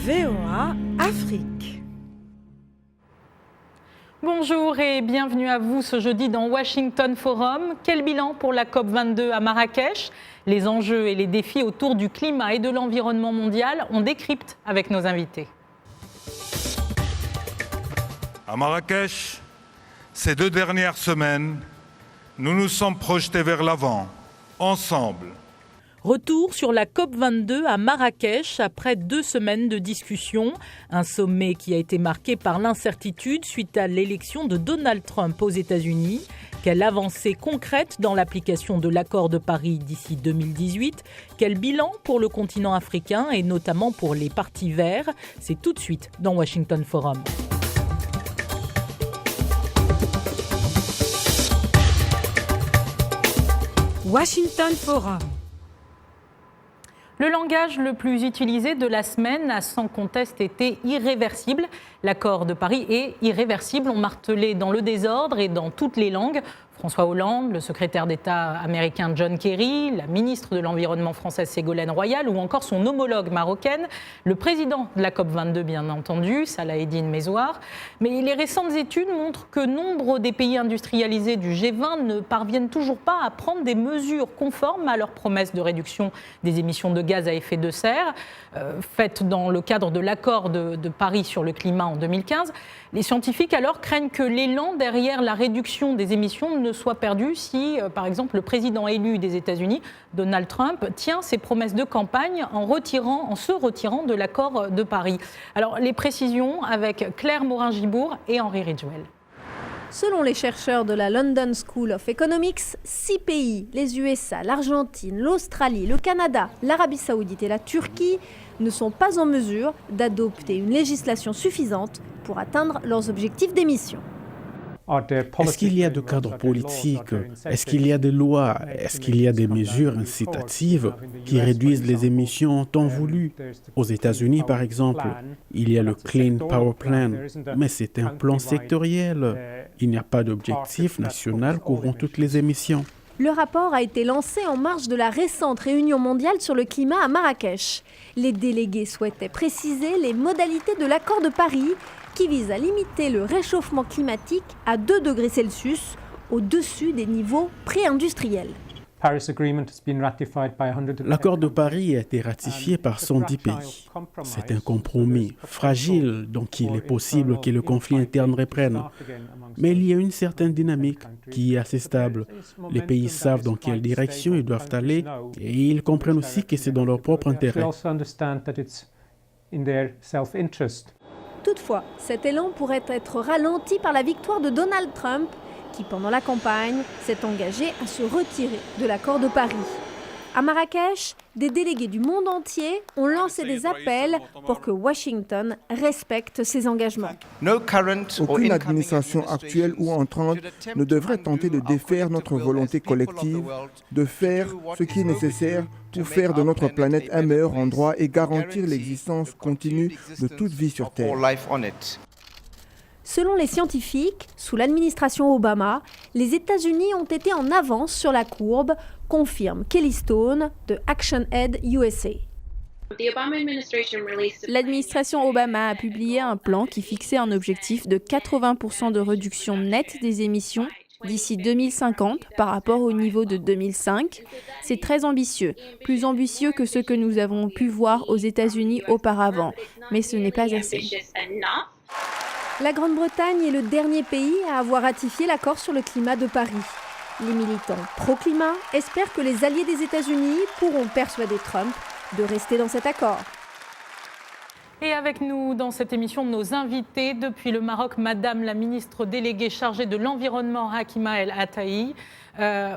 VOA Afrique. Bonjour et bienvenue à vous ce jeudi dans Washington Forum. Quel bilan pour la COP22 à Marrakech? Les enjeux et les défis autour du climat et de l'environnement mondial, on décrypte avec nos invités. À Marrakech, ces 2 dernières semaines, nous nous sommes projetés vers l'avant, ensemble. Retour sur la COP22 à Marrakech après 2 semaines de discussions. Un sommet qui a été marqué par l'incertitude suite à l'élection de Donald Trump aux États-Unis. Quelle avancée concrète dans l'application de l'accord de Paris d'ici 2018? Quel bilan pour le continent africain et notamment pour les partis verts? C'est tout de suite dans Washington Forum. Washington Forum. Le langage le plus utilisé de la semaine a sans conteste été irréversible. L'accord de Paris est irréversible, on martelait dans le désordre et dans toutes les langues. François Hollande, le secrétaire d'État américain John Kerry, la ministre de l'Environnement française Ségolène Royal ou encore son homologue marocaine, le président de la COP22 bien entendu, Salah Eddine Mezouar. Mais les récentes études montrent que nombre des pays industrialisés du G20 ne parviennent toujours pas à prendre des mesures conformes à leurs promesses de réduction des émissions de gaz à effet de serre, faites dans le cadre de l'accord de Paris sur le climat en 2015. Les scientifiques alors craignent que l'élan derrière la réduction des émissions ne soit perdu si, par exemple, le président élu des États-Unis, Donald Trump, tient ses promesses de campagne en se retirant de l'accord de Paris. Alors, les précisions avec Claire Morin-Gibourg et Henri Ridgwell. Selon les chercheurs de la London School of Economics, 6 pays, les USA, l'Argentine, l'Australie, le Canada, l'Arabie Saoudite et la Turquie, ne sont pas en mesure d'adopter une législation suffisante pour atteindre leurs objectifs d'émissions. Est-ce qu'il y a de cadre politique? Est-ce qu'il y a des lois? Est-ce qu'il y a des mesures incitatives qui réduisent les émissions en temps voulu? Aux États-Unis, par exemple, il y a le Clean Power Plan, mais c'est un plan sectoriel. Il n'y a pas d'objectif national couvrant toutes les émissions. Le rapport a été lancé en marge de la récente réunion mondiale sur le climat à Marrakech. Les délégués souhaitaient préciser les modalités de l'accord de Paris qui vise à limiter le réchauffement climatique à 2 degrés Celsius au-dessus des niveaux pré-industriels. L'accord de Paris a été ratifié par 110 pays. C'est un compromis fragile, donc il est possible que le conflit interne reprenne. Mais il y a une certaine dynamique qui est assez stable. Les pays savent dans quelle direction ils doivent aller et ils comprennent aussi que c'est dans leur propre intérêt. Toutefois, cet élan pourrait être ralenti par la victoire de Donald Trump, qui, pendant la campagne, s'est engagé à se retirer de l'accord de Paris. À Marrakech, des délégués du monde entier ont lancé des appels pour que Washington respecte ses engagements. Aucune administration actuelle ou entrante ne devrait tenter de défaire notre volonté collective de faire ce qui est nécessaire pour faire de notre planète un meilleur endroit et garantir l'existence continue de toute vie sur Terre. Selon les scientifiques, sous l'administration Obama, les États-Unis ont été en avance sur la courbe, confirme Kelly Stone de ActionAid USA. L'administration Obama a publié un plan qui fixait un objectif de 80% de réduction nette des émissions d'ici 2050 par rapport au niveau de 2005. C'est très ambitieux, plus ambitieux que ce que nous avons pu voir aux États-Unis auparavant, mais ce n'est pas assez. La Grande-Bretagne est le dernier pays à avoir ratifié l'accord sur le climat de Paris. Les militants pro-climat espèrent que les alliés des États-Unis pourront persuader Trump de rester dans cet accord. Et avec nous dans cette émission, nos invités depuis le Maroc, Madame la ministre déléguée chargée de l'Environnement, Hakima El Ataï.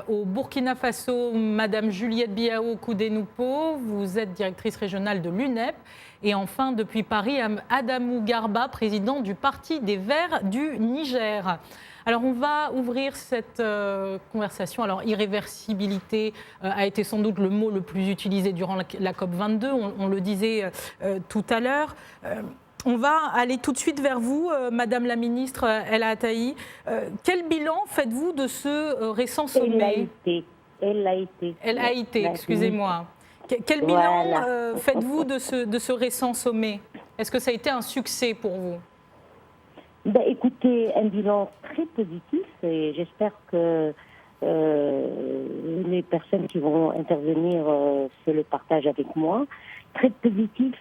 Au Burkina Faso, Madame Juliette Biao Koudenoupo, vous êtes directrice régionale de l'UNEP. Et enfin, depuis Paris, Adamou Garba, président du Parti des Verts du Niger. Alors, on va ouvrir cette conversation. Alors, irréversibilité a été sans doute le mot le plus utilisé durant la COP22. On le disait tout à l'heure. On va aller tout de suite vers vous, Madame la ministre El Ataï. Quel bilan faites-vous de ce récent sommet? El Haïté, excusez-moi. Quel bilan faites-vous de ce récent sommet? Est-ce que ça a été un succès pour vous? Écoutez, un bilan très positif et j'espère que les personnes qui vont intervenir se le partagent avec moi. Très positif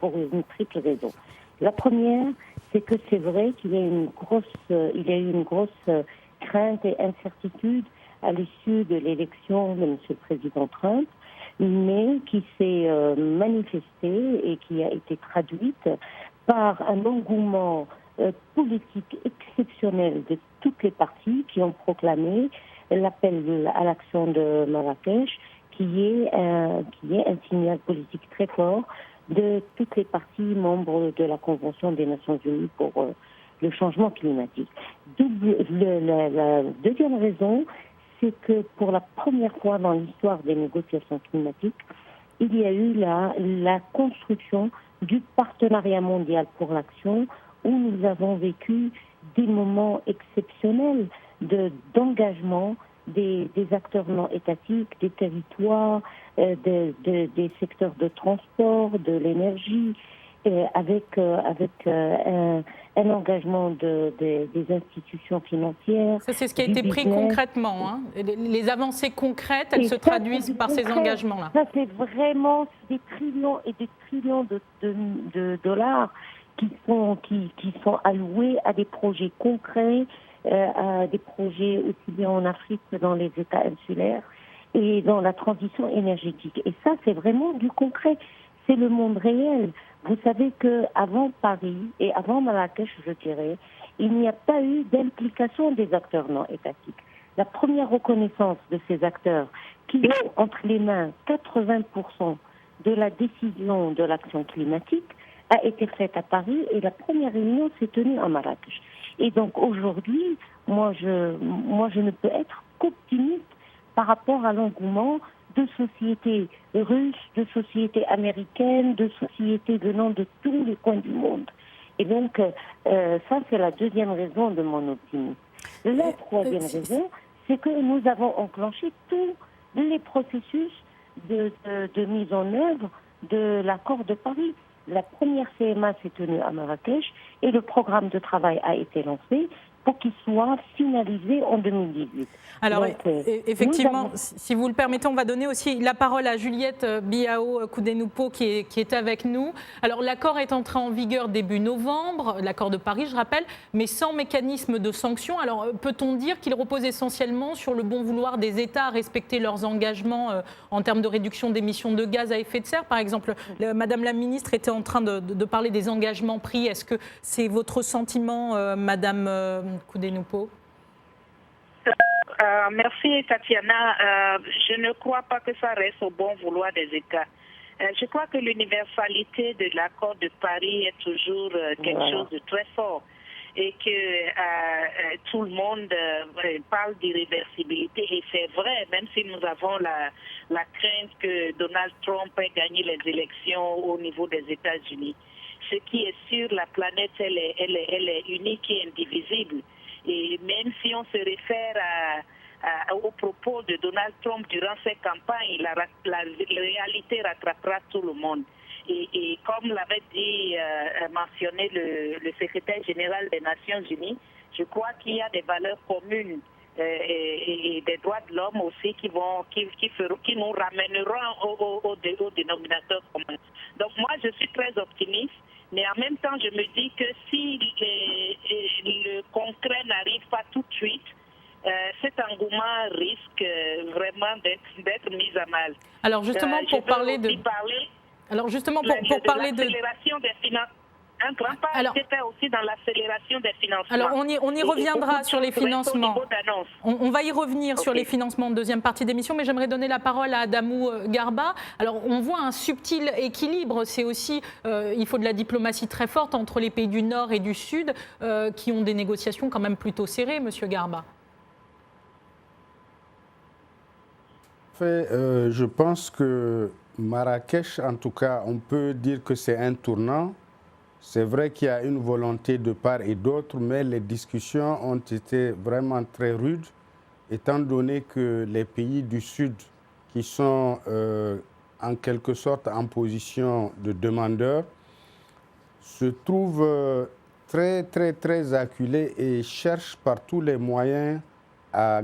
pour une triple raison. La première, c'est que c'est vrai qu'il y a eu une grosse crainte et incertitude à l'issue de l'élection de M. le Président Trump, mais qui s'est manifestée et qui a été traduite par un engouement politique exceptionnel de toutes les parties qui ont proclamé l'appel à l'action de Marrakech, qui est un signal politique très fort de toutes les parties membres de la Convention des Nations Unies pour le changement climatique. La deuxième raison, c'est que pour la première fois dans l'histoire des négociations climatiques, il y a eu la construction du partenariat mondial pour l'action, où nous avons vécu des moments exceptionnels d'engagement des acteurs non étatiques, des territoires, des secteurs de transport, de l'énergie, avec un engagement des institutions financières. Ça, c'est ce qui a été pris concrètement. Hein. Les avancées concrètes, elles se traduisent par ces engagements-là. Ça, c'est vraiment des trillions et des trillions de dollars qui sont alloués à des projets concrets, à des projets aussi bien en Afrique que dans les États insulaires et dans la transition énergétique. Et ça, c'est vraiment du concret. C'est le monde réel. Vous savez qu'avant Paris et avant Marrakech, je dirais, il n'y a pas eu d'implication des acteurs non étatiques. La première reconnaissance de ces acteurs qui ont entre les mains 80% de la décision de l'action climatique a été faite à Paris et la première réunion s'est tenue à Marrakech. Et donc aujourd'hui, moi je ne peux être qu'optimiste par rapport à l'engouement de sociétés russes, de sociétés américaines, de sociétés venant de tous les coins du monde. Et donc ça c'est la deuxième raison de mon optimisme. La troisième raison, c'est que nous avons enclenché tous les processus de mise en œuvre de l'accord de Paris. La première CMA s'est tenue à Marrakech et le programme de travail a été lancé pour qu'il soit finalisé en 2018. Alors, donc, effectivement, si vous le permettez, on va donner aussi la parole à Juliette Biao-Koudenoupo qui est avec nous. Alors, l'accord est entré en vigueur début novembre, l'accord de Paris, je rappelle, mais sans mécanisme de sanction. Alors, peut-on dire qu'il repose essentiellement sur le bon vouloir des États à respecter leurs engagements en termes de réduction d'émissions de gaz à effet de serre? Par exemple, Madame la ministre était en train de parler des engagements pris. Est-ce que c'est votre sentiment, Madame Koudenoupo? Merci Tatiana. Je ne crois pas que ça reste au bon vouloir des États. Je crois que l'universalité de l'accord de Paris est toujours quelque chose de très fort et que tout le monde parle d'irréversibilité. Et c'est vrai, même si nous avons la crainte que Donald Trump ait gagné les élections au niveau des États-Unis. Ce qui est sûr, la planète, elle est unique et indivisible. Et même si on se réfère aux propos de Donald Trump durant ses campagnes, la réalité rattrapera tout le monde. Et comme l'avait dit, mentionné le secrétaire général des Nations Unies, je crois qu'il y a des valeurs communes et des droits de l'homme aussi qui nous ramèneront au dénominateur commun. Donc moi, je suis très optimiste. Mais en même temps, je me dis que si le concret n'arrive pas tout de suite, cet engouement risque vraiment d'être mis à mal. Alors justement, pour parler de... Alors justement, pour parler de... l'accélération des finances. Un grand pas a été fait aussi dans l'accélération des financements. Alors on y reviendra sur les financements. On va y revenir sur les financements en deuxième partie d'émission, mais j'aimerais donner la parole à Adamou Garba. Alors on voit un subtil équilibre, c'est aussi, il faut de la diplomatie très forte entre les pays du Nord et du Sud qui ont des négociations quand même plutôt serrées, Monsieur Garba. Je pense que Marrakech, en tout cas, on peut dire que c'est un tournant. C'est vrai qu'il y a une volonté de part et d'autre, mais les discussions ont été vraiment très rudes, étant donné que les pays du Sud qui sont en quelque sorte en position de demandeur, se trouve très, très, très acculé et cherche par tous les moyens à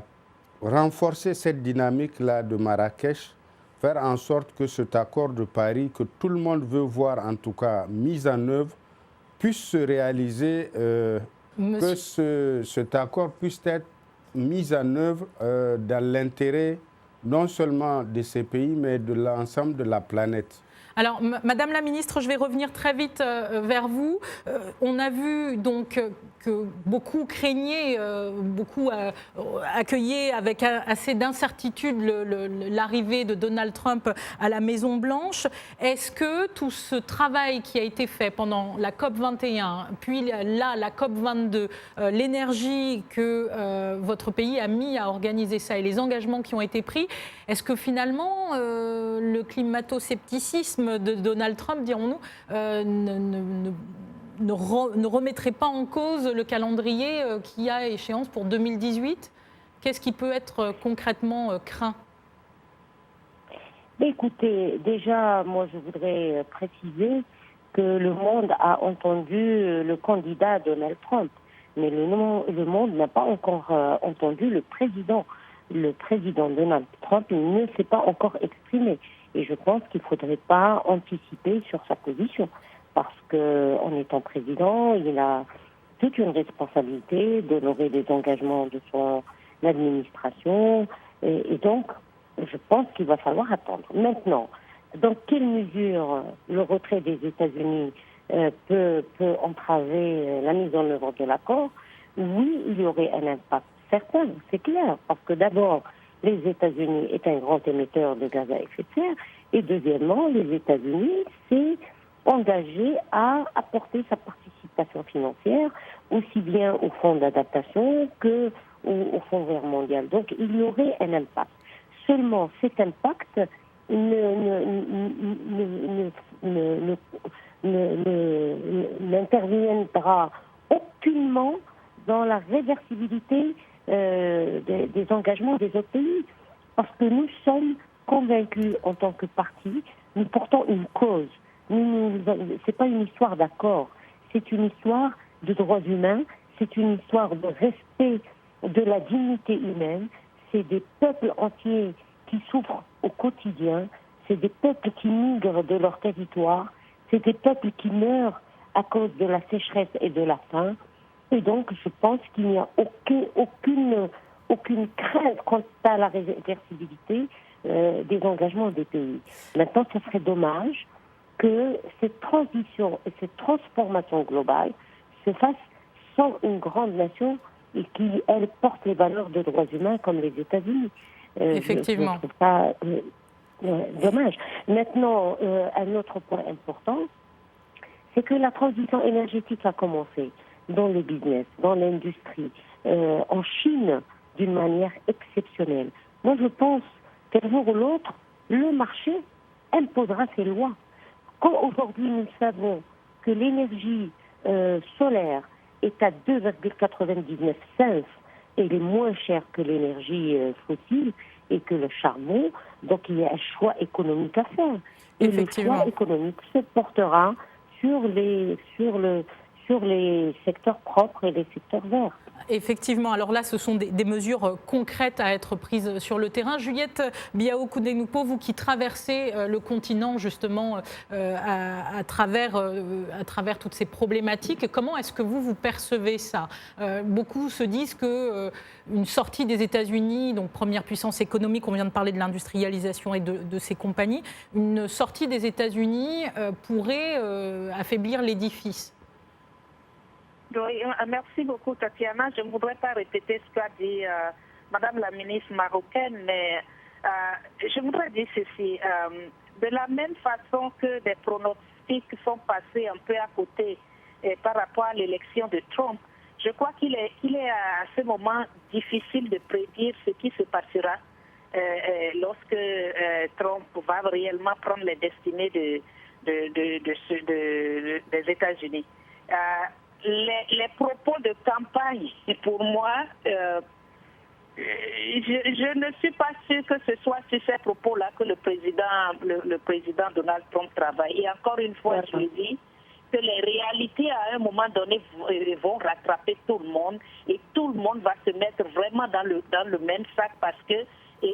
renforcer cette dynamique-là de Marrakech, faire en sorte que cet accord de Paris, que tout le monde veut voir en tout cas mis en œuvre, puisse se réaliser, que cet accord puisse être mis en œuvre dans l'intérêt non seulement de ces pays, mais de l'ensemble de la planète. Alors, Madame la Ministre, je vais revenir très vite vers vous. On a vu donc que beaucoup craignaient, beaucoup accueillaient avec assez d'incertitude l'arrivée de Donald Trump à la Maison-Blanche. Est-ce que tout ce travail qui a été fait pendant la COP21, puis là, la COP22, l'énergie que votre pays a mis à organiser ça et les engagements qui ont été pris, est-ce que finalement, le climato-scepticisme de Donald Trump, dirons-nous, ne remettrait pas en cause le calendrier qui a échéance pour 2018 ? Qu'est-ce qui peut être concrètement craint ? Écoutez, déjà, moi je voudrais préciser que le monde a entendu le candidat Donald Trump, mais le monde n'a pas encore entendu le président. Le président Donald Trump ne s'est pas encore exprimé. Et je pense qu'il ne faudrait pas anticiper sur sa position. Parce qu'en étant président, il a toute une responsabilité d'honorer les engagements de son administration. Et donc, je pense qu'il va falloir attendre. Maintenant, dans quelle mesure le retrait des États-Unis peut entraver la mise en œuvre de l'accord ? Oui, il y aurait un impact certain, c'est clair. Parce que d'abord, les États-Unis est un grand émetteur de gaz à effet de serre. Et deuxièmement, les États-Unis s'est engagé à apporter sa participation financière aussi bien au fonds d'adaptation qu'au fonds vert mondial. Donc il y aurait un impact. Seulement cet impact n'interviendra aucunement dans la réversibilité des engagements des autres pays. Parce que nous sommes convaincus en tant que parti, nous portons une cause. C'est pas une histoire d'accord, c'est une histoire de droits humains, c'est une histoire de respect de la dignité humaine, c'est des peuples entiers qui souffrent au quotidien, c'est des peuples qui migrent de leur territoire, c'est des peuples qui meurent à cause de la sécheresse et de la faim. Et donc, je pense qu'il n'y a aucune crainte quant à la réversibilité des engagements des pays. Maintenant, ce serait dommage que cette transition et cette transformation globale se fasse sans une grande nation et qui, elle, porte les valeurs de droits humains comme les États-Unis. Effectivement. Je trouve ça dommage. Maintenant, un autre point important, c'est que la transition énergétique a commencé dans le business, dans l'industrie, en Chine, d'une manière exceptionnelle. Moi, je pense qu'un jour ou l'autre, le marché imposera ses lois. Quand aujourd'hui nous savons que l'énergie solaire est à 2,99 cents et elle est moins chère que l'énergie fossile et que le charbon, donc il y a un choix économique à faire. Et le choix économique se portera sur les secteurs propres et les secteurs verts. Effectivement, alors là, ce sont des mesures concrètes à être prises sur le terrain. Juliette Biao-Koudenoupo, vous qui traversez le continent justement à travers toutes ces problématiques, comment est-ce que vous percevez ça ? Beaucoup se disent qu'une sortie des États-Unis, donc première puissance économique, on vient de parler de l'industrialisation et de ces compagnies, une sortie des États-Unis pourrait affaiblir l'édifice. Oui, merci beaucoup, Tatiana. Je ne voudrais pas répéter ce qu'a dit Madame la ministre marocaine, mais je voudrais dire ceci. De la même façon que des pronostics sont passés un peu à côté par rapport à l'élection de Trump, je crois qu'il est à ce moment difficile de prédire ce qui se passera lorsque Trump va réellement prendre les destinées des États-Unis. Les propos de campagne, pour moi, Je ne suis pas sûre que ce soit sur ces propos-là que le président Donald Trump travaille. Et encore une fois, je le dis, que les réalités à un moment donné vont rattraper tout le monde et tout le monde va se mettre vraiment dans le même sac parce que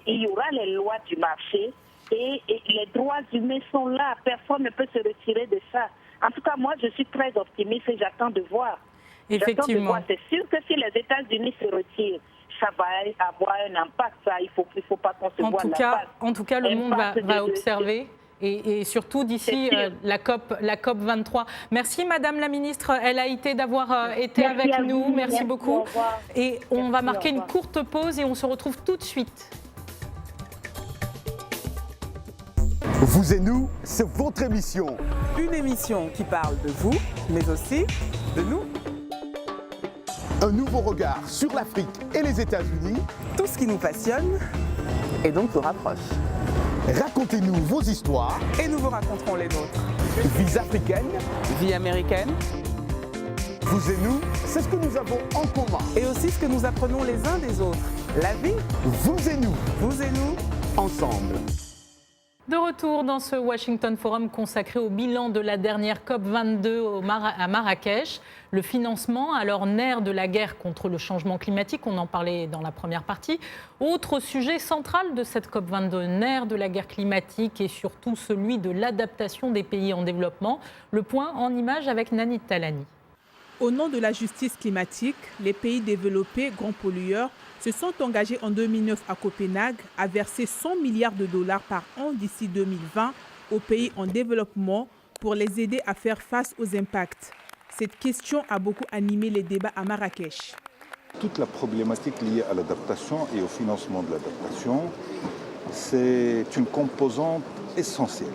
il y aura les lois du marché et les droits humains sont là. Personne ne peut se retirer de ça. En tout cas, moi, je suis très optimiste et j'attends de voir. Effectivement. C'est sûr que si les États-Unis se retirent, ça va avoir un impact. Ça, il faut pas concevoir l'impact. En tout cas, le monde va observer. Et surtout d'ici la COP 23. Merci Madame la Ministre El Haïté d'avoir été avec nous. Merci beaucoup. Et on va marquer une courte pause et on se retrouve tout de suite. Vous et nous, c'est votre émission. Une émission qui parle de vous, mais aussi de nous. Un nouveau regard sur l'Afrique et les États-Unis. Tout ce qui nous passionne et donc nous rapproche. Racontez-nous vos histoires. Et nous vous raconterons les nôtres. Vies africaines. Vie américaine. Vous et nous, c'est ce que nous avons en commun. Et aussi ce que nous apprenons les uns des autres. La vie. Vous et nous. Vous et nous. Ensemble. De retour dans ce Washington Forum consacré au bilan de la dernière COP22 à Marrakech. Le financement, alors nerf de la guerre contre le changement climatique, on en parlait dans la première partie. Autre sujet central de cette COP22, nerf de la guerre climatique et surtout celui de l'adaptation des pays en développement. Le point en image avec Nanit Talani. Au nom de la justice climatique, les pays développés, grands pollueurs, se sont engagés en 2009 à Copenhague à verser 100 milliards de dollars par an d'ici 2020 aux pays en développement pour les aider à faire face aux impacts. Cette question a beaucoup animé les débats à Marrakech. Toute la problématique liée à l'adaptation et au financement de l'adaptation, c'est une composante essentielle.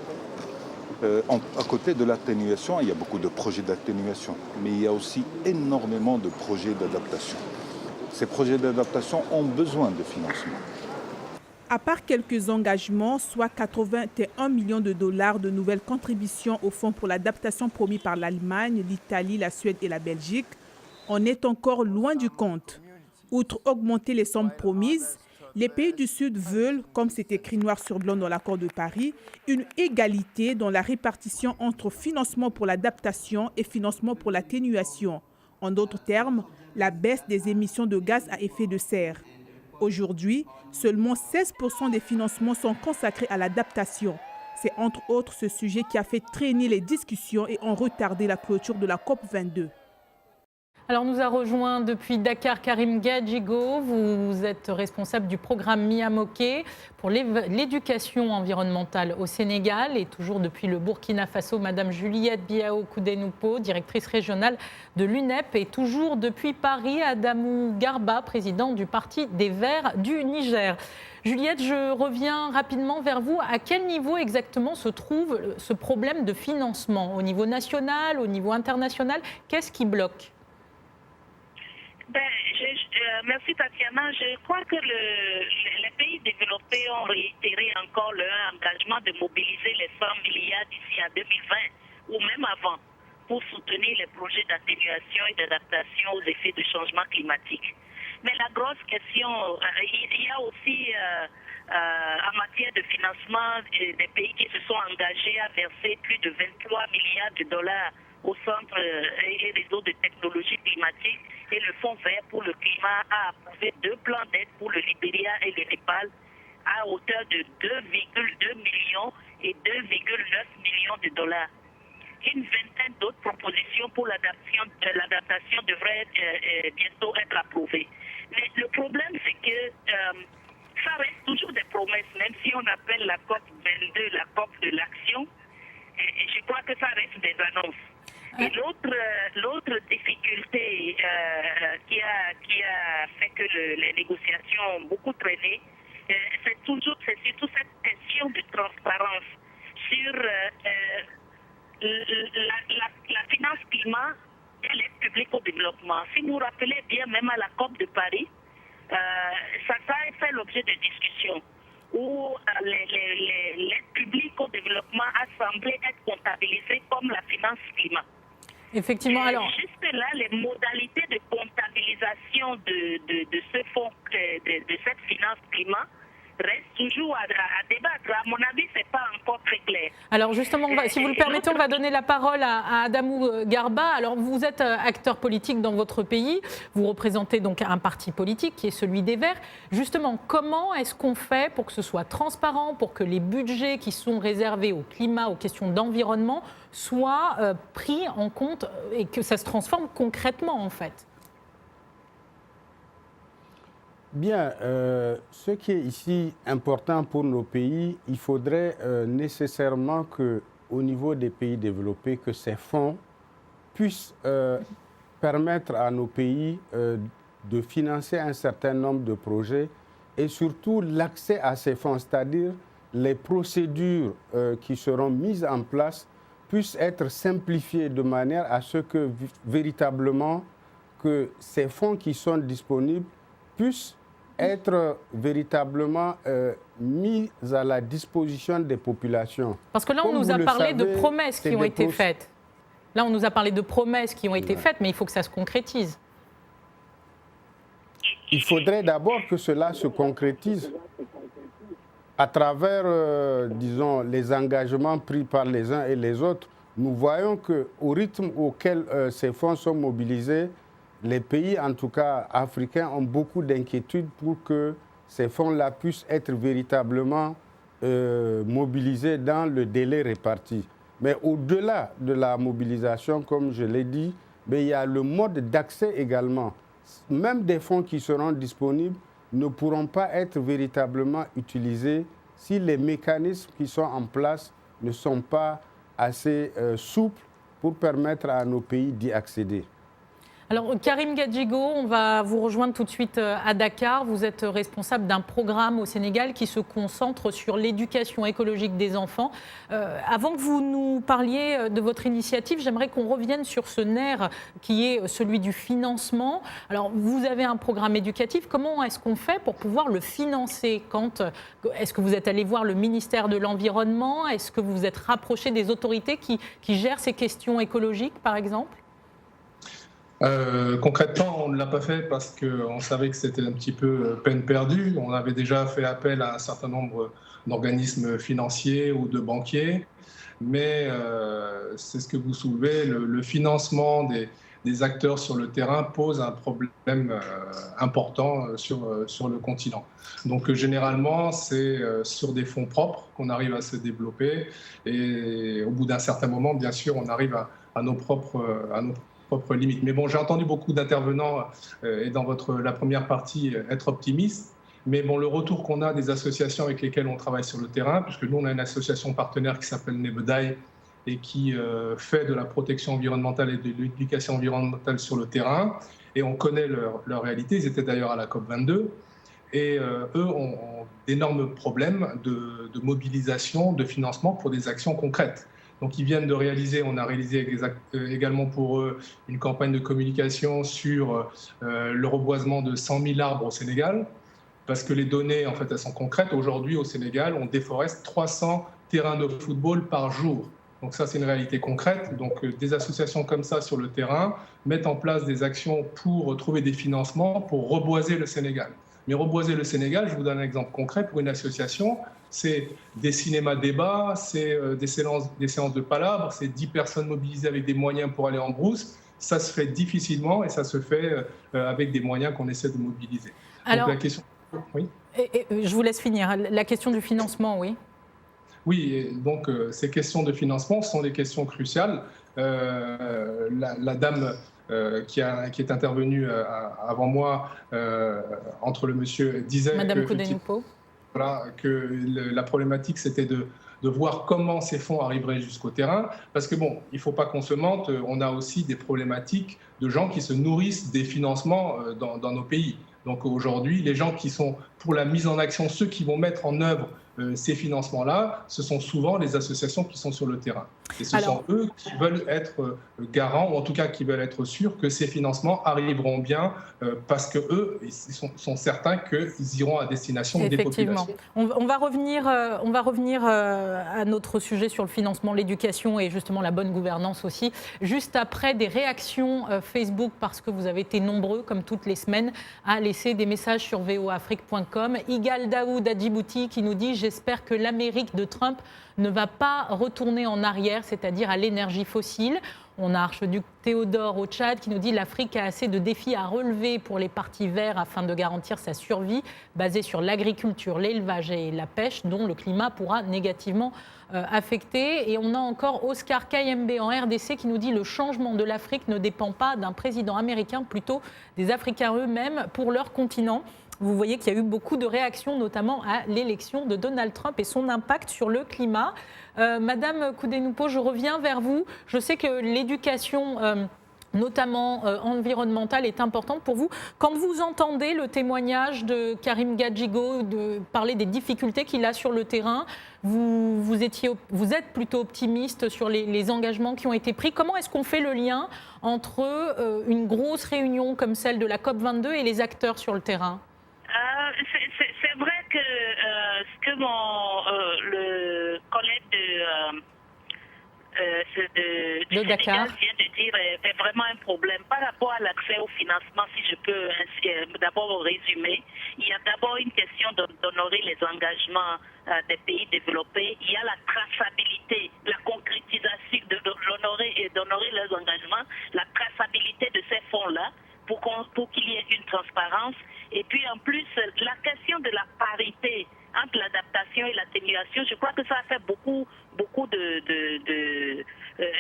À côté de l'atténuation, il y a beaucoup de projets d'atténuation, mais il y a aussi énormément de projets d'adaptation. Ces projets d'adaptation ont besoin de financement. À part quelques engagements, soit 81 millions de dollars de nouvelles contributions au Fonds pour l'adaptation promis par l'Allemagne, l'Italie, la Suède et la Belgique, on est encore loin du compte. Outre augmenter les sommes promises, les pays du Sud veulent, comme c'est écrit noir sur blanc dans l'accord de Paris, une égalité dans la répartition entre financement pour l'adaptation et financement pour l'atténuation. En d'autres termes, la baisse des émissions de gaz à effet de serre. Aujourd'hui, seulement 16% des financements sont consacrés à l'adaptation. C'est entre autres ce sujet qui a fait traîner les discussions et ont retardé la clôture de la COP22. Alors nous a rejoint depuis Dakar Karim Gadjigo, vous êtes responsable du programme Miamoké pour l'éducation environnementale au Sénégal et toujours depuis le Burkina Faso, Madame Juliette Biao Koudenoupo, directrice régionale de l'UNEP et toujours depuis Paris, Adamou Garba, président du Parti des Verts du Niger. Juliette, je reviens rapidement vers vous. À quel niveau exactement se trouve ce problème de financement? Au niveau national, au niveau international? Qu'est-ce qui bloque? Merci Tatiana. Je crois que les pays développés ont réitéré encore leur engagement de mobiliser les 100 milliards d'ici à 2020 ou même avant pour soutenir les projets d'atténuation et d'adaptation aux effets du changement climatique. Mais la grosse question, il y a aussi en matière de financement des pays qui se sont engagés à verser plus de 23 milliards de dollars au centre et les réseaux de technologie climatique et le Fonds vert pour le climat a approuvé 2 plans d'aide pour le Libéria et le Népal à hauteur de 2,2 millions et 2,9 millions de dollars. Une vingtaine d'autres propositions pour l'adaptation devraient bientôt être approuvées. Mais le problème, c'est que ça reste toujours des promesses, même si on appelle la COP 22 la COP de l'action. Et je crois que ça reste des annonces. Et l'autre difficulté qui a fait que les négociations ont beaucoup traîné, c'est surtout cette question de transparence sur la finance climat et l'aide publique au développement. Si vous vous rappelez bien, même à la COP de Paris, ça a fait l'objet de discussions où l'aide publique au développement a semblé être comptabilisée comme la finance climat. Effectivement, alors. Jusque-là, les modalités de comptabilité l'utilisation de ce fonds, de cette finance climat, reste toujours à débattre. À mon avis, ce n'est pas encore très clair. Alors justement, si vous le permettez, on va donner la parole à Adamou Garba. Alors vous êtes acteur politique dans votre pays, vous représentez donc un parti politique qui est celui des Verts. Justement, comment est-ce qu'on fait pour que ce soit transparent, pour que les budgets qui sont réservés au climat, aux questions d'environnement, soient pris en compte et que ça se transforme concrètement en fait ? Bien, ce qui est ici important pour nos pays, il faudrait nécessairement qu'au niveau des pays développés, que ces fonds puissent permettre à nos pays de financer un certain nombre de projets et surtout l'accès à ces fonds, c'est-à-dire les procédures qui seront mises en place puissent être simplifiées de manière à ce que véritablement que ces fonds qui sont disponibles puissent être véritablement mis à la disposition des populations. Parce que là, on nous a parlé de promesses qui ont été faites. Là, on nous a parlé de promesses qui ont été faites, mais il faut que ça se concrétise. Il faudrait d'abord que cela se concrétise à travers, disons, les engagements pris par les uns et les autres. Nous voyons qu'au rythme auquel ces fonds sont mobilisés, les pays, en tout cas africains, ont beaucoup d'inquiétudes pour que ces fonds-là puissent être véritablement mobilisés dans le délai réparti. Mais au-delà de la mobilisation, comme je l'ai dit, il y a le mode d'accès également. Même des fonds qui seront disponibles ne pourront pas être véritablement utilisés si les mécanismes qui sont en place ne sont pas assez souples pour permettre à nos pays d'y accéder. Alors, Karim Gadjigo, on va vous rejoindre tout de suite à Dakar. Vous êtes responsable d'un programme au Sénégal qui se concentre sur l'éducation écologique des enfants. Avant que vous nous parliez de votre initiative, j'aimerais qu'on revienne sur ce nerf qui est celui du financement. Alors, vous avez un programme éducatif. Comment est-ce qu'on fait pour pouvoir le financer ? Est-ce que vous êtes allé voir le ministère de l'Environnement ? Est-ce que vous vous êtes rapproché des autorités qui gèrent ces questions écologiques, par exemple ? Concrètement, on ne l'a pas fait parce qu'on savait que c'était un petit peu peine perdue. On avait déjà fait appel à un certain nombre d'organismes financiers ou de banquiers, mais c'est ce que vous soulevez, le financement des acteurs sur le terrain pose un problème important sur le continent. Donc généralement, c'est sur des fonds propres qu'on arrive à se développer et au bout d'un certain moment, bien sûr, on arrive à nos propres limites. Mais bon, j'ai entendu beaucoup d'intervenants et dans la première partie être optimistes. Mais bon, le retour qu'on a des associations avec lesquelles on travaille sur le terrain, puisque nous, on a une association partenaire qui s'appelle Nebedai et qui fait de la protection environnementale et de l'éducation environnementale sur le terrain. Et on connaît leur réalité. Ils étaient d'ailleurs à la COP22. Et eux ont d'énormes problèmes de mobilisation, de financement pour des actions concrètes. Donc ils viennent de réaliser, on a réalisé également pour eux une campagne de communication sur le reboisement de 100 000 arbres au Sénégal, parce que les données, en fait, elles sont concrètes. Aujourd'hui, au Sénégal, on déforeste 300 terrains de football par jour. Donc ça, c'est une réalité concrète. Donc des associations comme ça sur le terrain mettent en place des actions pour trouver des financements pour reboiser le Sénégal. Mais reboiser le Sénégal, je vous donne un exemple concret pour une association, c'est des cinémas-débats, c'est des séances de palabres, c'est 10 personnes mobilisées avec des moyens pour aller en brousse. Ça se fait difficilement et ça se fait avec des moyens qu'on essaie de mobiliser. Alors, donc, la question... Oui. Je vous laisse finir. La question du financement, oui. Oui, et donc ces questions de financement sont des questions cruciales. La dame qui est intervenue avant moi, entre le monsieur, disait Madame Koudenoupo. Que la problématique, c'était de voir comment ces fonds arriveraient jusqu'au terrain. Parce que bon, il ne faut pas qu'on se mente, on a aussi des problématiques de gens qui se nourrissent des financements dans nos pays. Donc aujourd'hui, les gens qui sont pour la mise en action, ceux qui vont mettre en œuvre ces financements-là, ce sont souvent les associations qui sont sur le terrain. Et ce sont eux qui veulent être garants, ou en tout cas qui veulent être sûrs que ces financements arriveront bien, parce qu'eux, ils sont certains qu'ils iront à destination des populations. On va revenir à notre sujet sur le financement, l'éducation et justement la bonne gouvernance aussi, juste après des réactions Facebook, parce que vous avez été nombreux, comme toutes les semaines, à laisser des messages sur voafrique.com. Igal Daoud à Djibouti qui nous dit « J'espère que l'Amérique de Trump ne va pas retourner en arrière, c'est-à-dire à l'énergie fossile ». On a Archduc Théodore au Tchad qui nous dit « L'Afrique a assez de défis à relever pour les partis verts afin de garantir sa survie, basée sur l'agriculture, l'élevage et la pêche, dont le climat pourra négativement affecter ». Et on a encore Oscar KMB en RDC qui nous dit « Le changement de l'Afrique ne dépend pas d'un président américain, plutôt des Africains eux-mêmes pour leur continent ». Vous voyez qu'il y a eu beaucoup de réactions, notamment à l'élection de Donald Trump et son impact sur le climat. Madame Koudenoupo, je reviens vers vous. Je sais que l'éducation, notamment environnementale, est importante pour vous. Quand vous entendez le témoignage de Karim Gadjigo de parler des difficultés qu'il a sur le terrain, vous êtes plutôt optimiste sur les engagements qui ont été pris. Comment est-ce qu'on fait le lien entre une grosse réunion comme celle de la COP22 et les acteurs sur le terrain ? C'est vrai que ce que le collègue de Dakar vient de dire est vraiment un problème. Par rapport à l'accès au financement, si je peux d'abord résumer, il y a d'abord une question d'honorer les engagements des pays développés. Il y a la traçabilité, la concrétisation d'honorer leurs engagements, la traçabilité de ces fonds-là pour qu'il y ait une transparence. Et puis en plus, la question de la parité entre l'adaptation et l'atténuation, je crois que ça a fait beaucoup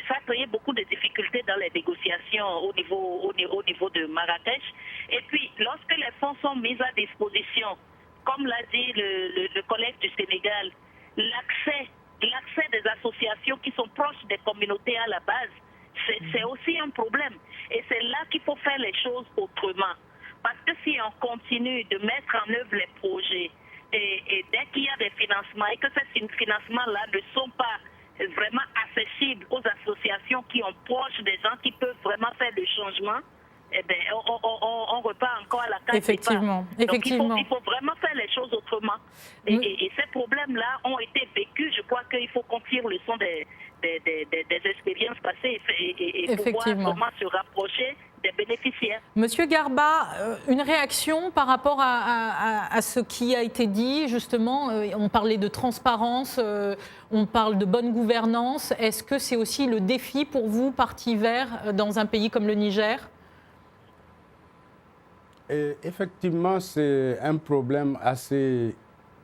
ça a créé beaucoup de difficultés dans les négociations au niveau de Marrakech. Et puis, lorsque les fonds sont mis à disposition, comme l'a dit le collègue du Sénégal, l'accès des associations qui sont proches des communautés à la base, c'est aussi un problème. Et c'est là qu'il faut faire les choses autrement. Parce que si on continue de mettre en œuvre les projets, et dès qu'il y a des financements et que ces financements-là ne sont pas vraiment accessibles aux associations qui ont proche des gens qui peuvent vraiment faire le changement, eh bien, on repart encore à la case Effectivement. départ. Donc il faut vraiment faire les choses autrement. Et ces problèmes-là ont été vécus. Je crois qu'il faut qu'on tire le son des expériences passées et pouvoir vraiment se rapprocher des bénéficiaires. Monsieur Garba, une réaction par rapport à ce qui a été dit, justement, on parlait de transparence, on parle de bonne gouvernance. Est-ce que c'est aussi le défi pour vous, Parti vert, dans un pays comme le Niger ? Et effectivement, c'est un problème assez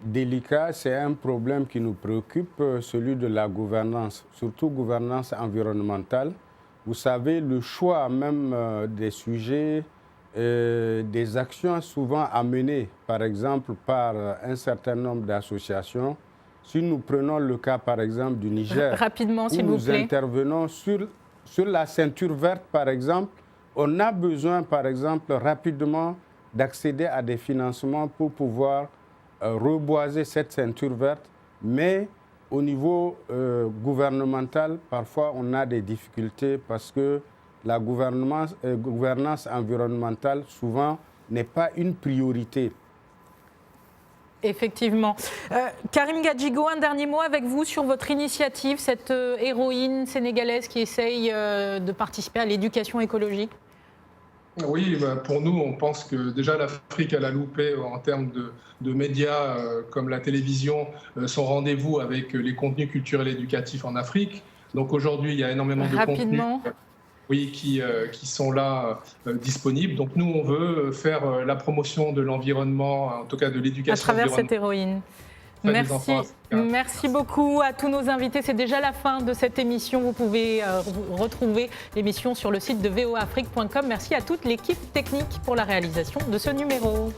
délicat, c'est un problème qui nous préoccupe, celui de la gouvernance, surtout gouvernance environnementale. Vous savez, le choix même des sujets, des actions souvent amenées, par exemple, par un certain nombre d'associations. Si nous prenons le cas, par exemple, du Niger, rapidement, où nous intervenons sur la ceinture verte, par exemple, on a besoin, par exemple, rapidement d'accéder à des financements pour pouvoir reboiser cette ceinture verte, mais au niveau gouvernemental, parfois on a des difficultés parce que la gouvernance environnementale, souvent, n'est pas une priorité. Effectivement. Karim Gadjigo, un dernier mot avec vous sur votre initiative, cette héroïne sénégalaise qui essaye de participer à l'éducation écologique. Oui, pour nous, on pense que déjà l'Afrique, elle a loupé en termes de médias comme la télévision, son rendez-vous avec les contenus culturels et éducatifs en Afrique. Donc aujourd'hui, il y a énormément de contenus qui sont là disponibles. Donc nous, on veut faire la promotion de l'environnement, en tout cas de l'éducation. À travers cette héroïne. Merci beaucoup à tous nos invités. C'est déjà la fin de cette émission. Vous pouvez retrouver l'émission sur le site de voafrique.com. Merci à toute l'équipe technique pour la réalisation de ce numéro.